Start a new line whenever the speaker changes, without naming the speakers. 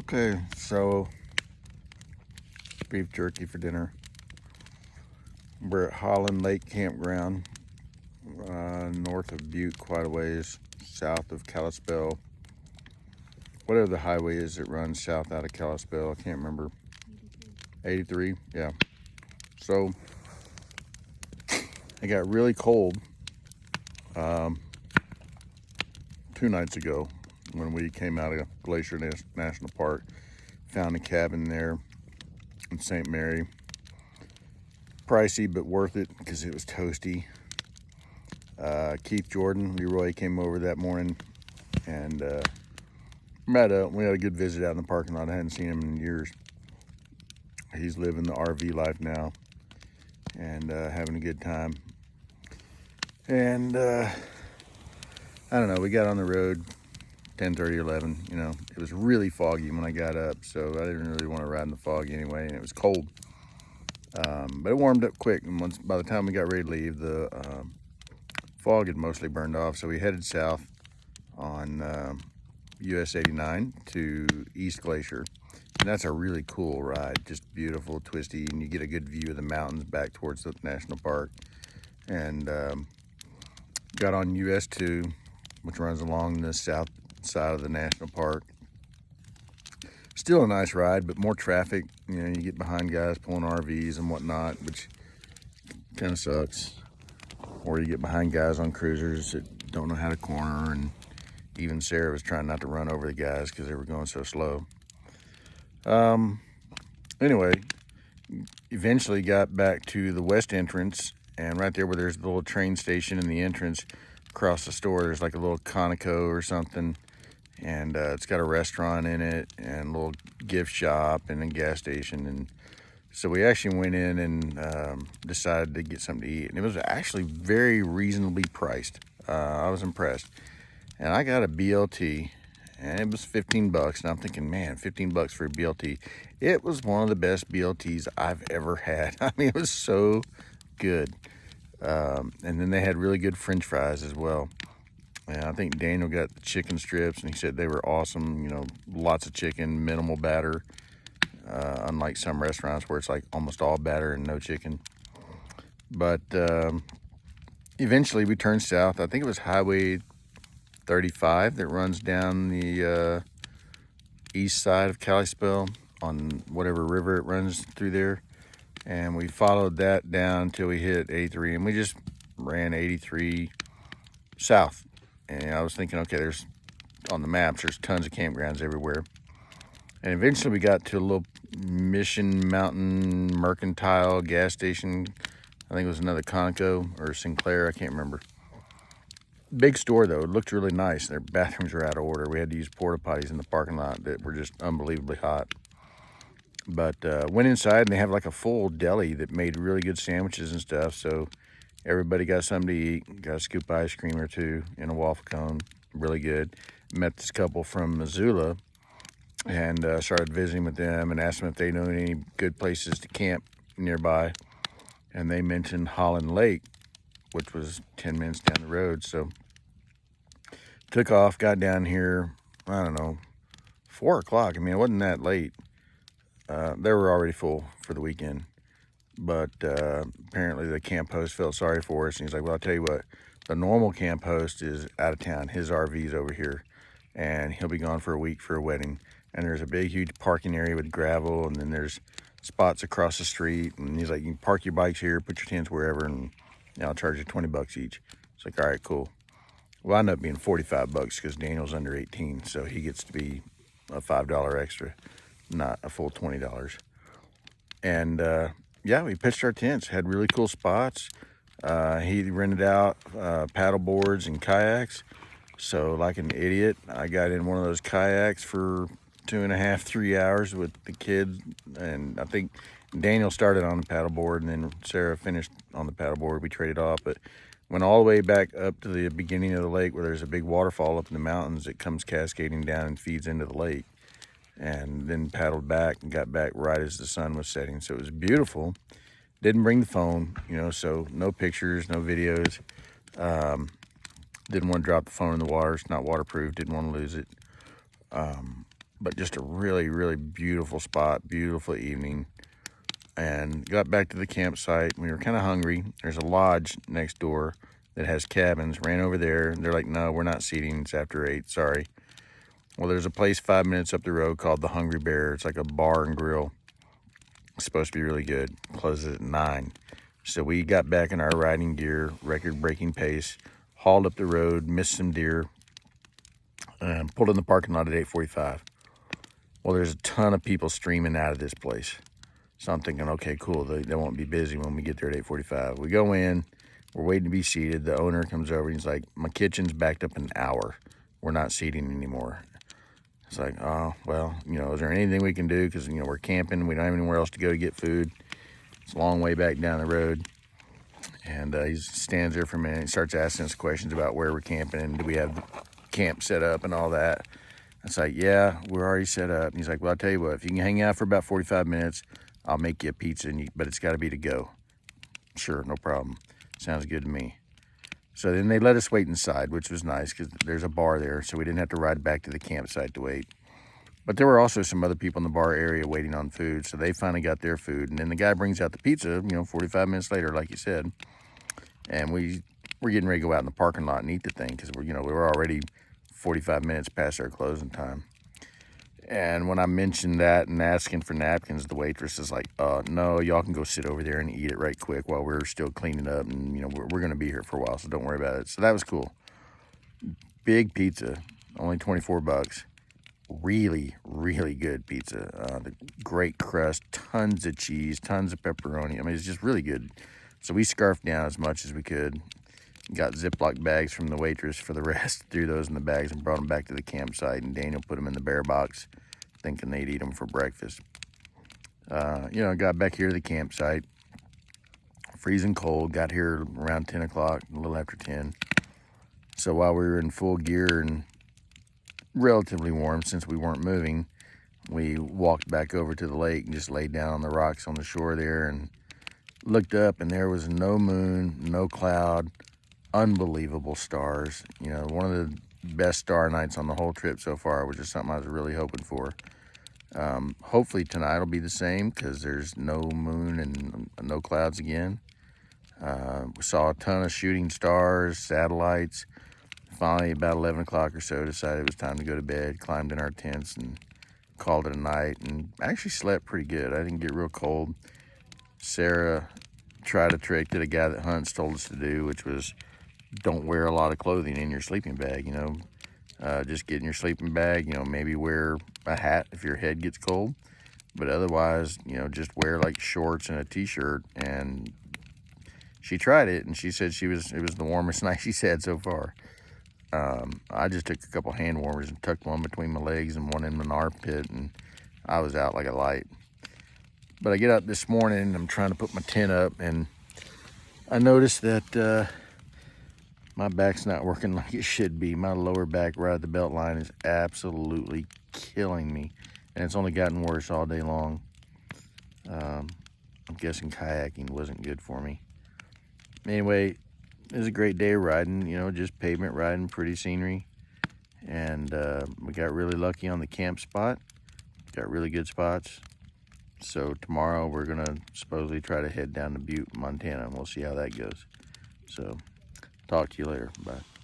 Okay, so beef jerky for dinner. We're at Holland Lake Campground, north of Butte, quite a ways, south of Kalispell. Whatever the highway is that runs south out of Kalispell, I can't remember. 83, yeah. So it got really cold 2 nights ago when we came out of Glacier National Park. Found a cabin there in St. Mary. Pricey, but worth it because it was toasty. Keith Jordan, Leroy came over that morning and met up. We had a good visit out in the parking lot. I hadn't seen him in years. He's living the RV life now and having a good time. And I don't know, we got on the road 10:30, 11. You know, it was really foggy when I got up, so I didn't really want to ride in the fog anyway, and it was cold. But it warmed up quick, and by the time we got ready to leave, the fog had mostly burned off, so we headed south on US 89 to East Glacier. And that's a really cool ride, just beautiful, twisty, and you get a good view of the mountains back towards the national park. And got on US 2, which runs along the south side of the national park. Still a nice ride, but more traffic. You know, you get behind guys pulling RVs and whatnot, which kind of sucks. Or you get behind guys on cruisers that don't know how to corner, and even Sarah was trying not to run over the guys because they were going so slow. Anyway, eventually got back to the west entrance, and right there where there's the little train station in the entrance, across the store, there's like a little Conoco or something, and it's got a restaurant in it and a little gift shop and a gas station. And so we actually went in and decided to get something to eat, and it was actually very reasonably priced. I was impressed, and I got a BLT, and it was 15 bucks, and I'm thinking, man, 15 bucks for a BLT. It was one of the best BLTs I've ever had. I mean, it was so good. And then they had really good French fries as well. And I think Daniel got the chicken strips, and he said they were awesome. You know, lots of chicken, minimal batter, unlike some restaurants where it's like almost all batter and no chicken. But eventually we turned south. I think it was Highway 35 that runs down the east side of Kalispell on whatever river it runs through there. And we followed that down until we hit 83, and we just ran 83 south. And I was thinking, okay, there's on the maps, there's tons of campgrounds everywhere. And eventually we got to a little Mission Mountain Mercantile gas station. I think it was another Conoco or Sinclair, I can't remember. Big store though, it looked really nice. Their bathrooms were out of order. We had to use porta potties in the parking lot that were just unbelievably hot. But went inside, and they have like a full deli that made really good sandwiches and stuff. So everybody got something to eat. Got a scoop of ice cream or two in a waffle cone. Really good. Met this couple from Missoula and started visiting with them and asked them if they know any good places to camp nearby. And they mentioned Holland Lake, which was 10 minutes down the road. So took off, got down here, I don't know, 4 o'clock. I mean, it wasn't that late. They were already full for the weekend, but apparently the camp host felt sorry for us, and he's like, well, I'll tell you what, the normal camp host is out of town. His RV's over here, and he'll be gone for a week for a wedding. And there's a big, huge parking area with gravel, and then there's spots across the street, and he's like, you can park your bikes here, put your tents wherever, and I'll charge you 20 bucks each. It's like, all right, cool. Well, I ended up being 45 bucks because Daniel's under 18, so he gets to be a $5 extra, not a full $20. And yeah, we pitched our tents, had really cool spots. He rented out paddle boards and kayaks. So like an idiot, I got in one of those kayaks for 2.5, 3 hours with the kids. And I think Daniel started on the paddleboard, and then Sarah finished on the paddleboard. We traded off, but went all the way back up to the beginning of the lake where there's a big waterfall up in the mountains that comes cascading down and feeds into the lake. And then paddled back and got back right as the sun was setting. So it was beautiful. Didn't bring the phone, you know, so no pictures, no videos. Didn't want to drop the phone in the water. It's not waterproof. Didn't want to lose it. but just a really, really beautiful spot, beautiful evening. And got back to the campsite. We were kind of hungry. There's a lodge next door that has cabins. Ran over there. They're like, no, we're not seating. It's after 8. Sorry. Well, there's a place 5 minutes up the road called the Hungry Bear. It's like a bar and grill. It's supposed to be really good. Closes at 9. So we got back in our riding gear, record-breaking pace, hauled up the road, missed some deer, and pulled in the parking lot at 8:45. Well, there's a ton of people streaming out of this place. So I'm thinking, okay, cool. They won't be busy when we get there at 8:45. We go in. We're waiting to be seated. The owner comes over. And he's like, my kitchen's backed up an hour. We're not seating anymore. It's like, oh, well, is there anything we can do? Because, we're camping. We don't have anywhere else to go to get food. It's a long way back down the road. And he stands there for a minute. He starts asking us questions about where we're camping and do we have the camp set up and all that. It's like, yeah, we're already set up. And he's like, well, I'll tell you what, if you can hang out for about 45 minutes, I'll make you a pizza, but it's got to be to go. Sure, no problem. Sounds good to me. So then they let us wait inside, which was nice because there's a bar there, so we didn't have to ride back to the campsite to wait. But there were also some other people in the bar area waiting on food, so they finally got their food. And then the guy brings out the pizza, 45 minutes later, like you said. And we're getting ready to go out in the parking lot and eat the thing because we were already 45 minutes past our closing time. And when I mentioned that and asking for napkins, the waitress is like, no, y'all can go sit over there and eat it right quick while we're still cleaning up. And, we're going to be here for a while, so don't worry about it. So that was cool. Big pizza, only 24 bucks. Really, really good pizza. The great crust, tons of cheese, tons of pepperoni. I mean, it's just really good. So we scarfed down as much as we could. Got Ziploc bags from the waitress for the rest, threw those in the bags and brought them back to the campsite, and Daniel put them in the bear box thinking they'd eat them for breakfast. Got back here to the campsite, freezing cold, got here around 10 o'clock, a little after 10. So while we were in full gear and relatively warm since we weren't moving, we walked back over to the lake and just laid down on the rocks on the shore there and looked up, and there was no moon, no cloud, unbelievable stars. One of the best star nights on the whole trip so far, which is something I was really hoping for. Hopefully tonight will be the same because there's no moon and no clouds again. We saw a ton of shooting stars, satellites. Finally, about 11 o'clock or so, decided it was time to go to bed, climbed in our tents and called it a night, and actually slept pretty good. I didn't get real cold. Sarah tried a trick that a guy that hunts told us to do, which was don't wear a lot of clothing in your sleeping bag. Just get in your sleeping bag, maybe wear a hat if your head gets cold, but otherwise, just wear like shorts and a t-shirt. And she tried it and she said it was the warmest night she's had so far. I just took a couple hand warmers and tucked one between my legs and one in my armpit, and I was out like a light. But I get up this morning and I'm trying to put my tent up, and I noticed that my back's not working like it should be. My lower back right at the belt line is absolutely killing me, and it's only gotten worse all day long. I'm guessing kayaking wasn't good for me. Anyway, it was a great day riding, just pavement riding, pretty scenery. And we got really lucky on the camp spot. Got really good spots. So tomorrow we're going to supposedly try to head down to Butte, Montana, and we'll see how that goes. So talk to you later. Bye.